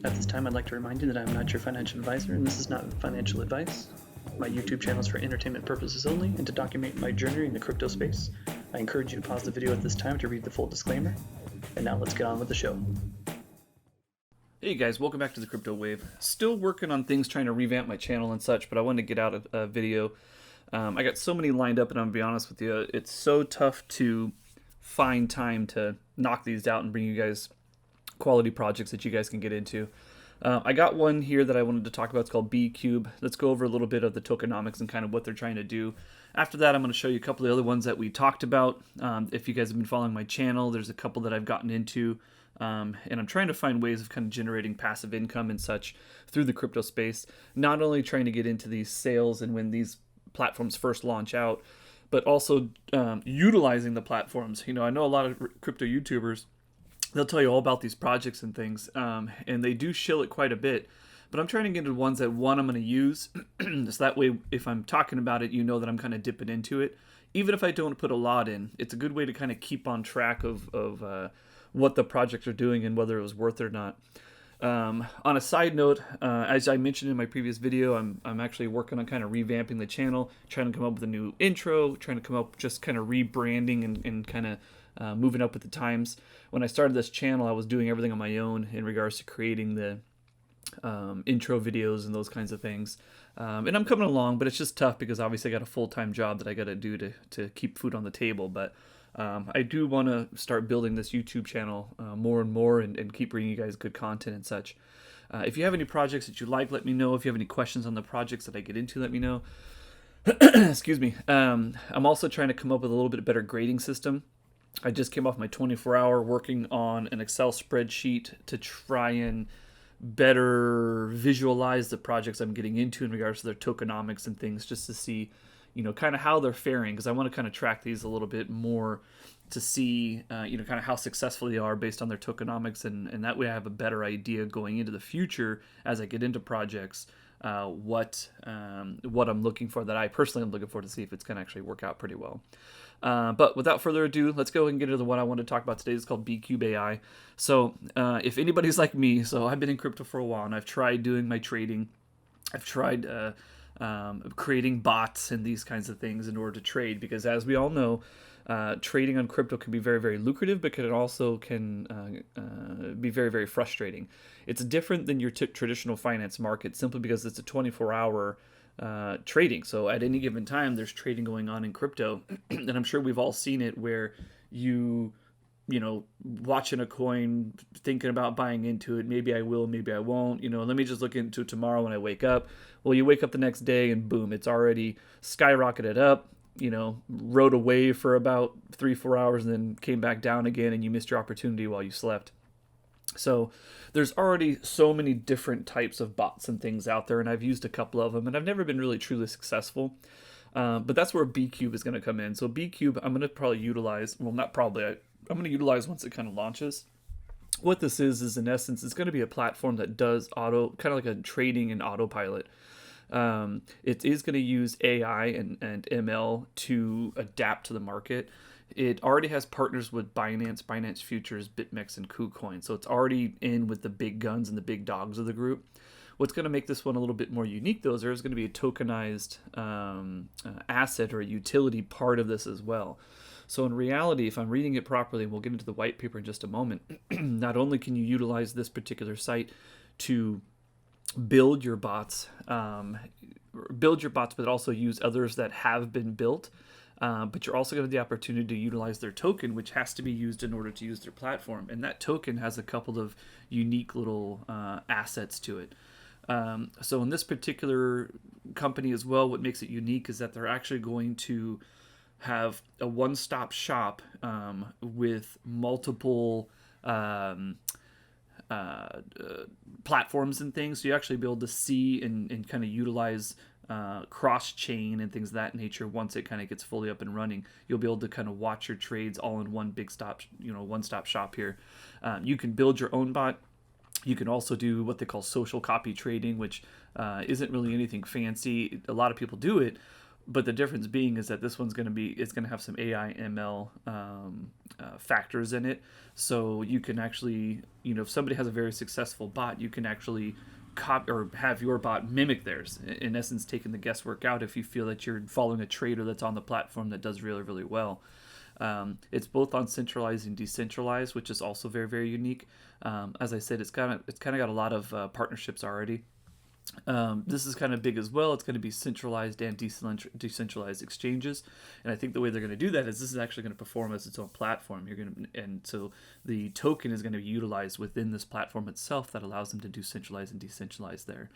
At this time, I'd like to remind you that I am not your financial advisor, and this is not financial advice. My YouTube channel is for entertainment purposes only and to document my journey in the crypto space. I encourage you to pause the video at this time to read the full disclaimer. And now let's get on with the show. Hey guys, welcome back to the Crypto Wave. Still working on things, trying to revamp my channel and such, but I wanted to get out a video. I got so many lined up, and I'm going to be honest with you, it's so tough to find time to knock these out and bring you guys quality projects that you guys can get into. I got one here that I wanted to talk about. It's called Bcube. Let's go over a little bit of the tokenomics and kind of what they're trying to do. After that, I'm going to show you a couple of the other ones that we talked about. If you guys have been following my channel, there's a couple that I've gotten into. And I'm trying to find ways of kind of generating passive income and such through the crypto space. Not only trying to get into these sales and when these platforms first launch out, but also utilizing the platforms. You know, I know a lot of crypto YouTubers, they'll tell you all about these projects and things, and they do shill it quite a bit. But I'm trying to get into ones that, one, I'm going to use, so that way if I'm talking about it, you know that I'm kind of dipping into it. Even if I don't put a lot in, it's a good way to kind of keep on track of what the projects are doing and whether it was worth it or not. On a side note, as I mentioned in my previous video, I'm actually working on kind of revamping the channel, trying to come up with a new intro, trying to come up just kind of rebranding and kind of moving up with the times. When I started this channel, I was doing everything on my own in regards to creating the intro videos and those kinds of things. And I'm coming along, but it's just tough because obviously I got a full-time job that I got to do to keep food on the table. But I do want to start building this YouTube channel more and more and keep bringing you guys good content and such. If you have any projects that you like, let me know. If you have any questions on the projects that I get into, let me know. Excuse me. I'm also trying to come up with a little bit better grading system. I just came off my 24-hour working on an Excel spreadsheet to try and better visualize the projects I'm getting into in regards to their tokenomics and things, just to see, you know, kind of how they're faring, because I want to kind of track these a little bit more to see, you know, kind of how successful they are based on their tokenomics, and that way I have a better idea going into the future as I get into projects, what I'm looking for, that I personally am looking for, to see if it's going to actually work out pretty well. But without further ado, let's go and get into the one I want to talk about today. It's called Bcube AI. So if anybody's like me, so I've been in crypto for a while, and I've tried doing my trading. I've tried creating bots and these kinds of things in order to trade, because as we all know, trading on crypto can be very, very lucrative, but it also can be very, very frustrating. It's different than your traditional finance market simply because it's a 24-hour trading. So at any given time, there's trading going on in crypto. And I'm sure we've all seen it where you know, watching a coin, thinking about buying into it. Maybe I will, maybe I won't. You know, let me just look into it tomorrow when I wake up. Well, you wake up the next day and boom, it's already skyrocketed up. You know, rode away for about 3-4 hours and then came back down again, and you missed your opportunity while you slept. So there's already so many different types of bots and things out there, and I've used a couple of them, and I've never been really truly successful. But that's where Bcube is going to come in. So Bcube, I'm going to probably utilize, well, not probably, I'm going to utilize once it kind of launches. What this is in essence, it's going to be a platform that does auto, kind of like a trading and autopilot. It is going to use AI and ML to adapt to the market. It already has partners with Binance Futures, BitMEX, and KuCoin. So it's already in with the big guns and the big dogs of the group. What's going to make this one a little bit more unique, though, is there's going to be a tokenized asset or a utility part of this as well. So in reality, if I'm reading it properly, and we'll get into the white paper in just a moment, not only can you utilize this particular site to build your bots, but also use others that have been built. But you're also going to have the opportunity to utilize their token, which has to be used in order to use their platform. And that token has a couple of unique little assets to it. So in this particular company as well, what makes it unique is that they're actually going to have a one-stop shop with multiple platforms and things. So you actually be able to see and kind of utilize cross-chain and things of that nature. Once it kind of gets fully up and running, you'll be able to kind of watch your trades all in one big stop, one-stop shop here. You can build your own bot. You can also do what they call social copy trading, which isn't really anything fancy. A lot of people do it, But the difference being is that this one's going to it's going to have some AI ML factors in it. So you can actually, if somebody has a very successful bot, you can actually copy or have your bot mimic theirs. In essence, taking the guesswork out if you feel that you're following a trader that's on the platform that does really, really well. It's both on centralized and decentralized, which is also very, very unique. As I said, it's kind of got a lot of partnerships already. This is kind of big as well. It's going to be centralized and decentralized exchanges, and I think the way they're going to do that is this is actually going to perform as its own platform. And so the token is going to be utilized within this platform itself that allows them to do centralized and decentralized there.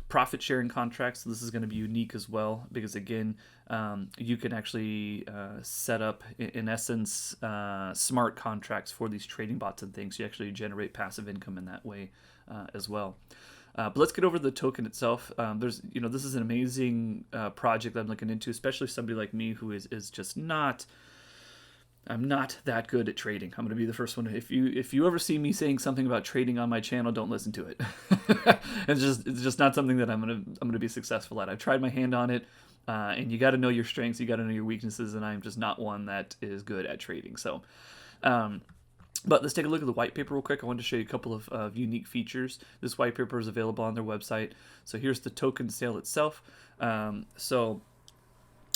Profit sharing contracts. So this is going to be unique as well because again, you can actually set up, in essence, smart contracts for these trading bots and things. You actually generate passive income in that way as well. But let's get over the token itself. This is an amazing project that I'm looking into, especially somebody like me who is just not. I'm not that good at trading. I'm going to be the first one. If you ever see me saying something about trading on my channel, don't listen to it. It's just not something that I'm going to be successful at. I've tried my hand on it, and you got to know your strengths, you got to know your weaknesses, and I'm just not one that is good at trading. So. But let's take a look at the white paper real quick. I wanted to show you a couple of unique features. This white paper is available on their website. So here's the token sale itself. So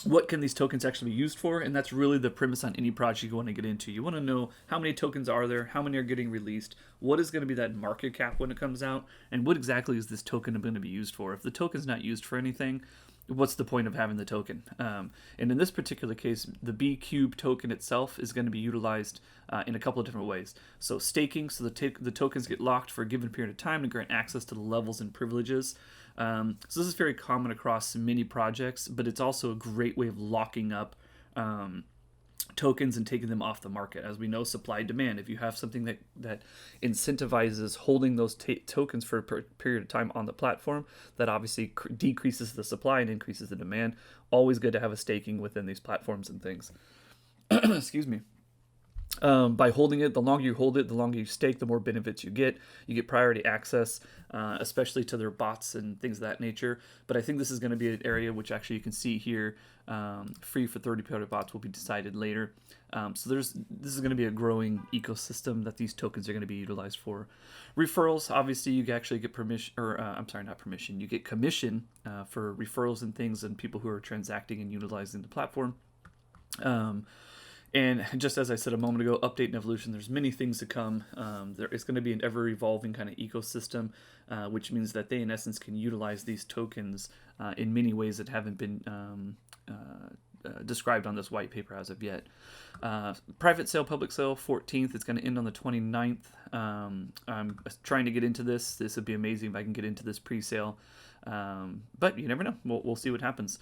what can these tokens actually be used for? And that's really the premise on any project you want to get into. You want to know how many tokens are there, how many are getting released, what is going to be that market cap when it comes out, and what exactly is this token going to be used for? If the token's not used for anything, what's the point of having the token? And in this particular case, the Bcube token itself is going to be utilized in a couple of different ways. So staking, so the tokens get locked for a given period of time to grant access to the levels and privileges. So this is very common across many projects, but it's also a great way of locking up tokens and taking them off the market. As we know, supply demand. If you have something that incentivizes holding those tokens for a period of time on the platform, that obviously decreases the supply and increases the demand. Always good to have a staking within these platforms and things. Excuse me. By holding it, the longer you hold it, the longer you stake, the more benefits you get. You get priority access, especially to their bots and things of that nature. But I think this is going to be an area which actually you can see here, free for third-party bots will be decided later. So this is going to be a growing ecosystem that these tokens are going to be utilized for. Referrals, obviously you actually get permission, or I'm sorry, not permission, you get commission for referrals and things and people who are transacting and utilizing the platform. And just as I said a moment ago, update and evolution, there's many things to come. There is going to be an ever-evolving kind of ecosystem, which means that they, in essence, can utilize these tokens in many ways that haven't been described on this white paper as of yet. Private sale, public sale, 14th. It's going to end on the 29th. I'm trying to get into this. This would be amazing if I can get into this pre-sale. But you never know. We'll see what happens.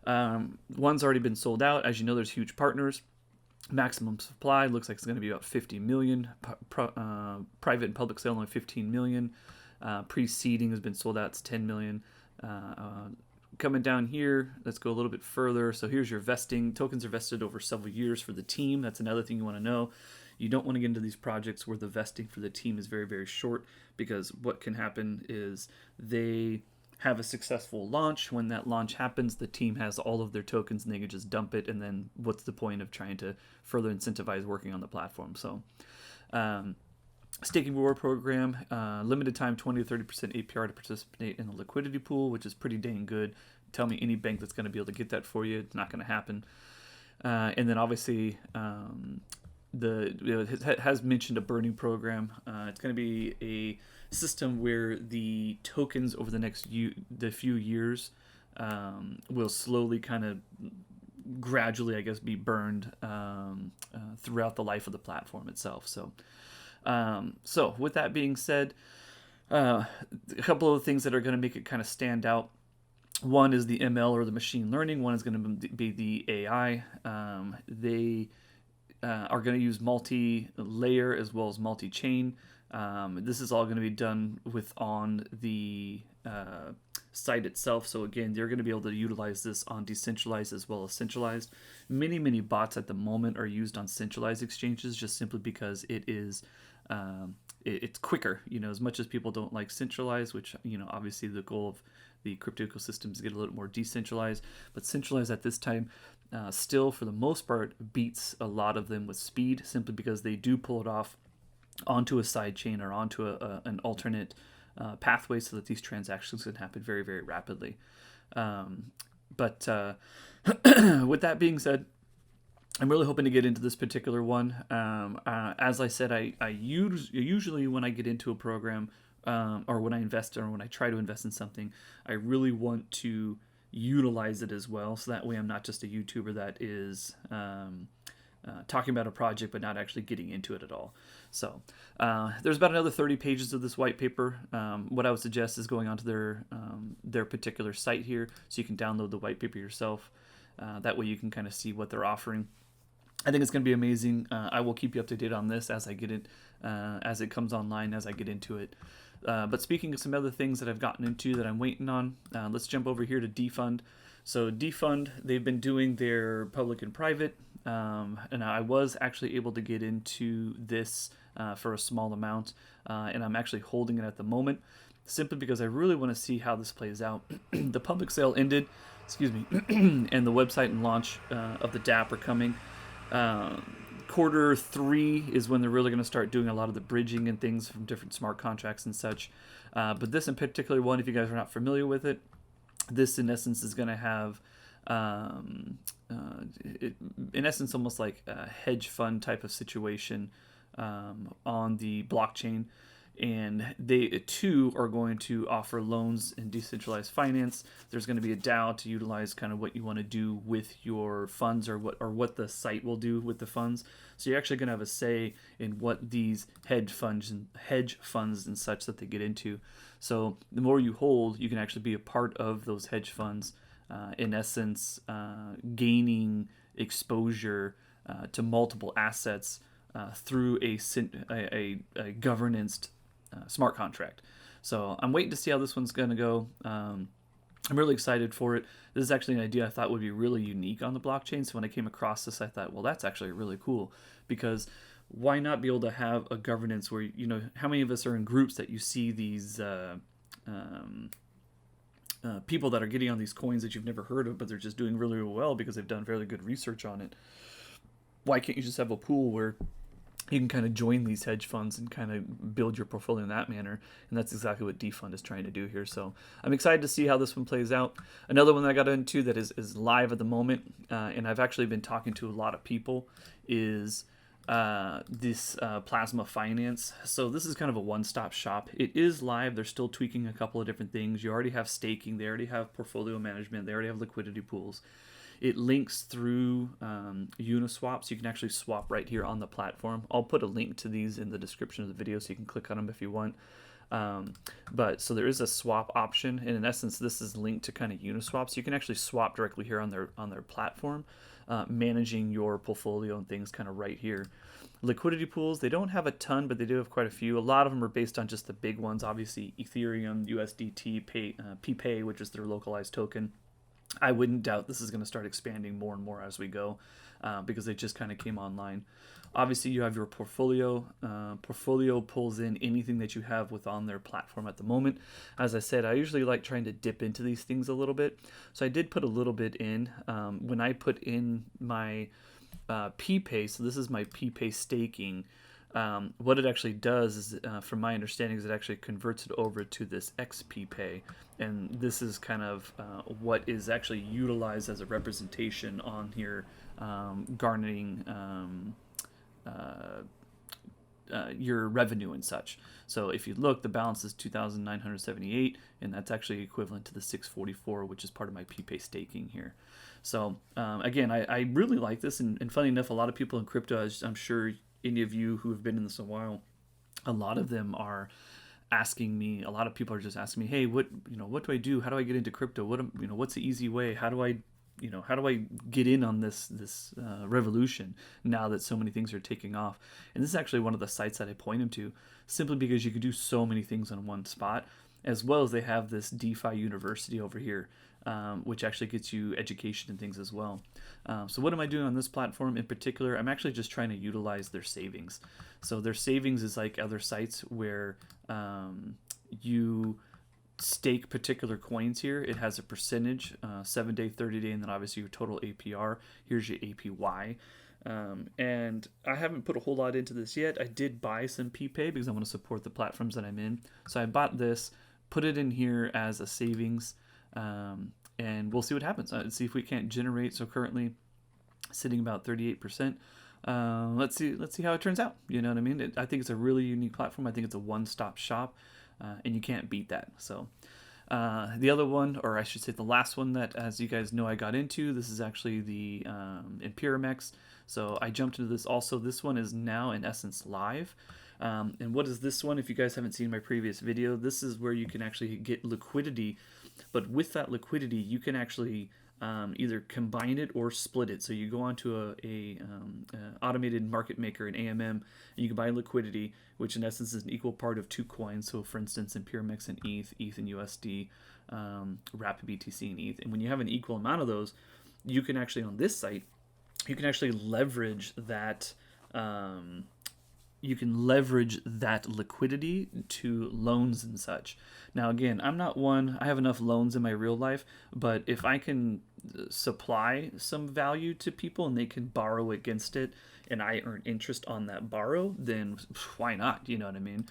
One's already been sold out. As you know, there's huge partners. Maximum supply looks like it's going to be about 50 million. Private and public sale only 15 million. Pre-seeding has been sold out. It's 10 million. Coming down here, let's go a little bit further. So here's your vesting. Tokens are vested over several years for the team. That's another thing you want to know. You don't want to get into these projects where the vesting for the team is very, very short, because what can happen is they have a successful launch. When that launch happens, the team has all of their tokens and they can just dump it, and then what's the point of trying to further incentivize working on the platform? So staking reward program, limited time 20 to 30% APR to participate in the liquidity pool, which is pretty dang good. Tell me any bank that's going to be able to get that for you. It's not going to happen. And then obviously it has mentioned a burning program. It's going to be a system where the tokens over the next few years will slowly kind of gradually, I guess, be burned throughout the life of the platform itself. So with that being said, a couple of things that are going to make it kind of stand out. One is the ML, or the machine learning. One is going to be the AI. They are going to use multi-layer as well as multi-chain. This is all going to be done on the site itself. So again, they're going to be able to utilize this on decentralized as well as centralized. Many bots at the moment are used on centralized exchanges just simply because it is it's quicker. As much as people don't like centralized, which obviously the goal of the crypto ecosystems get a little more decentralized, but centralized at this time still, for the most part, beats a lot of them with speed, simply because they do pull it off onto a side chain or onto an alternate pathway, so that these transactions can happen very, very rapidly. But with that being said, I'm really hoping to get into this particular one. As I said, I usually, when I get into a program, or when I invest, or when I try to invest in something, I really want to utilize it as well. So that way I'm not just a YouTuber that is talking about a project but not actually getting into it at all. So there's about another 30 pages of this white paper. What I would suggest is going onto their particular site here, so you can download the white paper yourself. That way you can kind of see what they're offering. I think it's going to be amazing. I will keep you up to date on this as I get it, as it comes online, as I get into it. But speaking of some other things that I've gotten into that I'm waiting on, let's jump over here to Dfund. So Dfund, they've been doing their public and private, and I was actually able to get into this for a small amount, and I'm actually holding it at the moment, simply because I really want to see how this plays out. The public sale ended, and the website and launch of the DApp are coming. Quarter 3 is when they're really going to start doing a lot of the bridging and things from different smart contracts and such. But this in particular one, if you guys are not familiar with it, this in essence is going to have, in essence, almost like a hedge fund type of situation on the blockchain. And they too are going to offer loans and decentralized finance. There's going to be a DAO to utilize kind of what you want to do with your funds, or what the site will do with the funds. So you're actually going to have a say in what these hedge funds and such that they get into. So the more you hold, you can actually be a part of those hedge funds, in essence, gaining exposure to multiple assets through a governance smart contract. So I'm waiting to see how this one's going to go. I'm really excited for it. This is actually an idea I thought would be really unique on the blockchain. So when I came across this, I thought, well, that's actually really cool, because why not be able to have a governance where, how many of us are in groups that you see these people that are getting on these coins that you've never heard of, but they're just doing really, really well because they've done fairly good research on it. Why can't you just have a pool where you can kind of join these hedge funds and kind of build your portfolio in that manner? And that's exactly what Dfund is trying to do here. So I'm excited to see how this one plays out. Another one that I got into that is live at the moment, and I've actually been talking to a lot of people, is this Plasma Finance. So this is kind of a one-stop shop. It is live. They're still tweaking a couple of different things. You already have staking. They already have portfolio management. They already have liquidity pools. It links through Uniswap, so you can actually swap right here on the platform. I'll put a link to these in the description of the video, so you can click on them if you want. But so there is a swap option, and in essence, this is linked to kind of Uniswap, so you can actually swap directly here on their platform, managing your portfolio and things kind of right here. Liquidity pools, they don't have a ton, but they do have quite a few. A lot of them are based on just the big ones, obviously Ethereum, USDT, Pay, which is their localized token. I wouldn't doubt this is going to start expanding more and more as we go, because they just kind of came online. Obviously, you have your portfolio. Portfolio pulls in anything that you have on their platform at the moment. As I said, I usually like trying to dip into these things a little bit. So I did put a little bit in. When I put in my Pay, so this is my Pay staking, what it actually does is, from my understanding, is it actually converts it over to this XP, and this is kind of what is actually utilized as a representation on here, garnering your revenue and such. So if you look, the balance is 2,978, and that's actually equivalent to the 644, which is part of my Pay staking here. So again, I really like this, and funny enough, a lot of people in crypto, as I'm sure any of you who have been in this a while, a lot of them are asking me, a lot of people are just asking me, hey, what do I do? How do I get into crypto? What's the easy way? How do I get in on this revolution now that so many things are taking off? And this is actually one of the sites that I point them to, simply because you can do so many things on one spot, as well as they have this DeFi University over here, which actually gets you education and things as well. So what am I doing on this platform in particular? I'm actually just trying to utilize their savings. So their savings is like other sites where you stake particular coins here, it has a percentage, 7-day, 30-day, and then obviously your total APR. Here's your APY. And I haven't put a whole lot into this yet. I did buy some Pay because I want to support the platforms that I'm in. So I bought this, put it in here as a savings, and we'll see what happens. See if we can't generate. So currently sitting about 38%. Let's see how it turns out. You know what I mean? I think it's a really unique platform. I think it's a one-stop shop, and you can't beat that. So the other one, or I should say the last one that, as you guys know, I got into, this is actually the Impermax. So I jumped into this also. This one is now in essence live. And what is this one? If you guys haven't seen my previous video, this is where you can actually get liquidity. But with that liquidity, you can actually either combine it or split it. So you go onto a automated market maker, an AMM, and you can buy liquidity, which in essence is an equal part of two coins. So for instance, Impermax and ETH and USD, Rapid BTC and ETH. And when you have an equal amount of those, you can actually, on this site, you can actually leverage that. You can leverage that liquidity to loans and such. Now, again, I'm not one, I have enough loans in my real life, but if I can supply some value to people and they can borrow against it and I earn interest on that borrow, then why not? You know what I mean?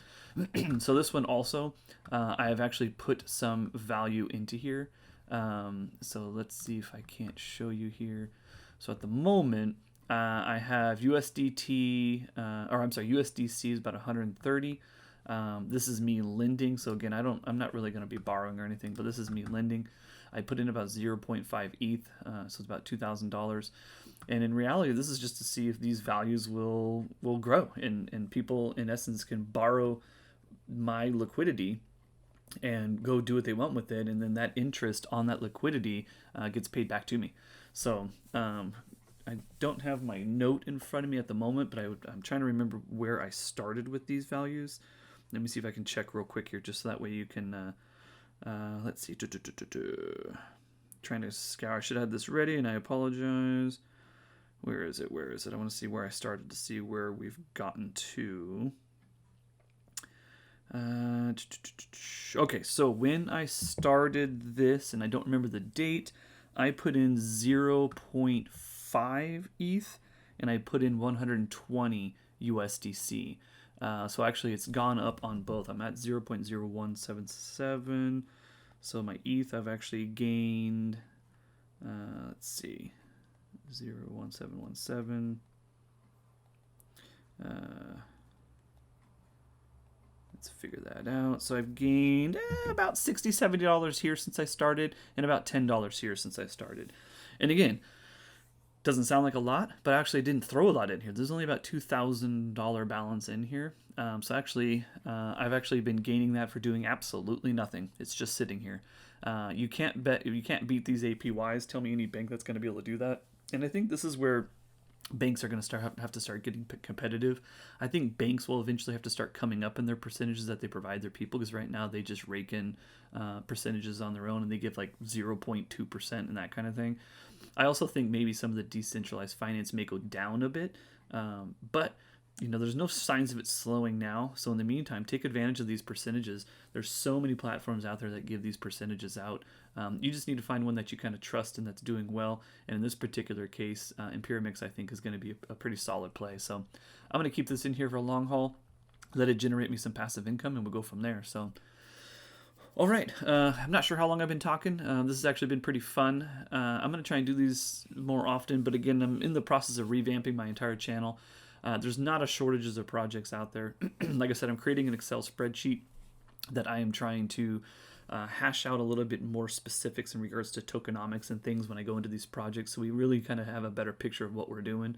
So this one also, I have actually put some value into here. So let's see if I can't show you here. So at the moment, I have USDT, USDC is about 130. This is me lending. So again, I'm not really going to be borrowing or anything, but this is me lending. I put in about 0.5 ETH, so it's about $2,000. And in reality, this is just to see if these values will grow, and people in essence can borrow my liquidity and go do what they want with it, and then that interest on that liquidity gets paid back to me. So I don't have my note in front of me at the moment, but I'm trying to remember where I started with these values. Let me see if I can check real quick here, just so that way you can, let's see. Trying to scour. I should have had this ready, and I apologize. Where is it? I want to see where I started to see where we've gotten to. Okay, so when I started this, and I don't remember the date, I put in 0.5 ETH, and I put in 120 USDC. So actually it's gone up on both. I'm at 0.0177. So my ETH I've actually gained, let's see, 0.1717. Let's figure that out. So I've gained about $60, $70 here since I started, and about $10 here since I started. And again, doesn't sound like a lot, but actually I didn't throw a lot in here. There's only about $2,000 balance in here. So actually, I've actually been gaining that for doing absolutely nothing. It's just sitting here. You can't beat these APYs. Tell me any bank that's going to be able to do that. And I think this is where banks are going to have to start getting competitive. I think banks will eventually have to start coming up in their percentages that they provide their people, because right now they just rake in percentages on their own, and they give like 0.2% and that kind of thing. I also think maybe some of the decentralized finance may go down a bit, but there's no signs of it slowing now. So in the meantime, take advantage of these percentages. There's so many platforms out there that give these percentages out. You just need to find one that you kind of trust and that's doing well. And in this particular case, Impermax, I think, is going to be a pretty solid play. So I'm going to keep this in here for a long haul, let it generate me some passive income, and we'll go from there. So, all right. I'm not sure how long I've been talking. This has actually been pretty fun. I'm going to try and do these more often, but again, I'm in the process of revamping my entire channel. There's not a shortage of projects out there. Like I said, I'm creating an Excel spreadsheet that I am trying to hash out a little bit more specifics in regards to tokenomics and things when I go into these projects, so we really kind of have a better picture of what we're doing.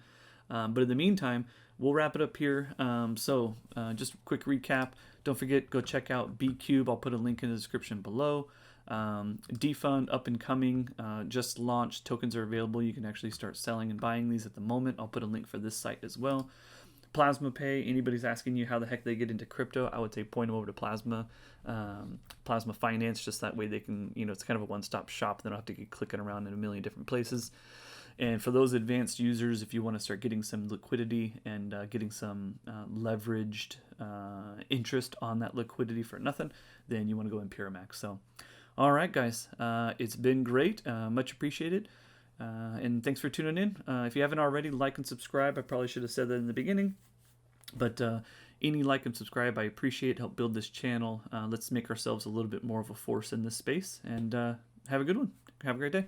But in the meantime, we'll wrap it up here. So just a quick recap. Don't forget, go check out Bcube. I'll put a link in the description below. Dfund, up and coming, just launched. Tokens are available. You can actually start selling and buying these at the moment. I'll put a link for this site as well. Plasmapay, anybody's asking you how the heck they get into crypto, I would say point them over to Plasma Finance, just that way they can, it's kind of a one-stop shop. They don't have to keep clicking around in a million different places. And for those advanced users, if you want to start getting some liquidity and getting some leveraged interest on that liquidity for nothing, then you want to go Impermax. So, all right, guys, it's been great. Much appreciated. And thanks for tuning in. If you haven't already, like and subscribe. I probably should have said that in the beginning. But any like and subscribe, I appreciate. Help build this channel. Let's make ourselves a little bit more of a force in this space. And have a good one. Have a great day.